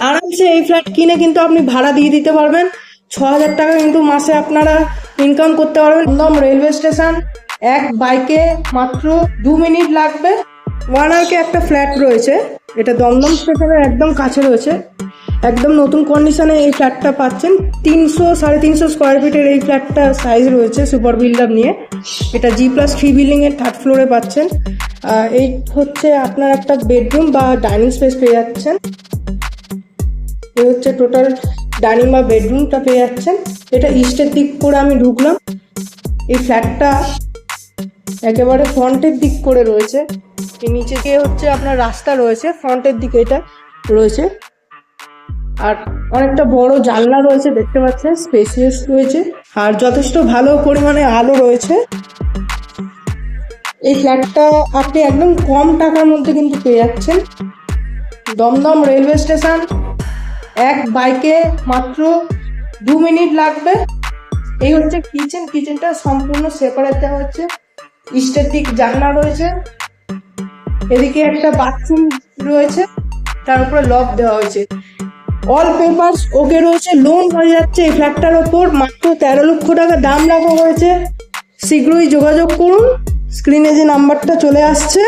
আরামসে এই ফ্ল্যাট কিনে কিন্তু আপনি ভাড়া দিয়ে দিতে পারবেন। 6,000 টাকা কিন্তু মাসে আপনারা ইনকাম করতে পারবেন। দমদম রেলওয়ে স্টেশন, এক বাইকে মাত্র 2 মিনিট লাগবে। 1 আরকে একটা ফ্ল্যাট রয়েছে, এটা দমদম স্টেশনের একদম কাছে রয়েছে। একদম নতুন কন্ডিশনে এই ফ্ল্যাটটা পাচ্ছেন। 300-350 স্কোয়ার ফিটের এই ফ্ল্যাটটা সাইজ রয়েছে সুপার বিল্ডার নিয়ে। এটা G+3 বিল্ডিংয়ের 3rd ফ্লোরে পাচ্ছেন। এই হচ্ছে আপনার একটা বেডরুম বা ডাইনিং স্পেস পেয়ে যাচ্ছেন। এই হচ্ছে টোটাল ডাইনিং বা বেডরুমটা পেয়ে যাচ্ছেন। এটা ইস্টের দিক করে আমি ঢুকলাম। এই ফ্ল্যাটটা একেবারে ফ্রন্টের দিক করে রয়েছে। এই নিচে গিয়ে হচ্ছে আপনার রাস্তা রয়েছে, ফ্রন্টের দিকে এটা রয়েছে। আর অনেকটা বড় জানলা রয়েছে, দেখতে পাচ্ছেন, স্পেসিয়াস রয়েছে। আর যথেষ্ট ভালো পরিমাণে আলো রয়েছে। এই ফ্ল্যাটটা আপনি একদম কম টাকার মধ্যে কিন্তু পেয়ে যাচ্ছেন। দমদম রেলওয়ে স্টেশন, এক বাইকে মাত্র 2 মিনিট লাগবে। এই হচ্ছে কিচেনটা সম্পূর্ণ সেপারেট দেওয়া হচ্ছে। ইস্টের দিক জানলা রয়েছে, এদিকে একটা বাথরুম রয়েছে, তার উপরে লক দেওয়া হয়েছে। অল পেপারস ওকে রয়েছে, লোন হয়ে যাচ্ছে এই ফ্ল্যাটটার ওপর। মাত্র 13 লক্ষ টাকা দাম রাখা হয়েছে। শীঘ্রই যোগাযোগ করুন, স্ক্রিনে যে নাম্বারটা চলে আসছে।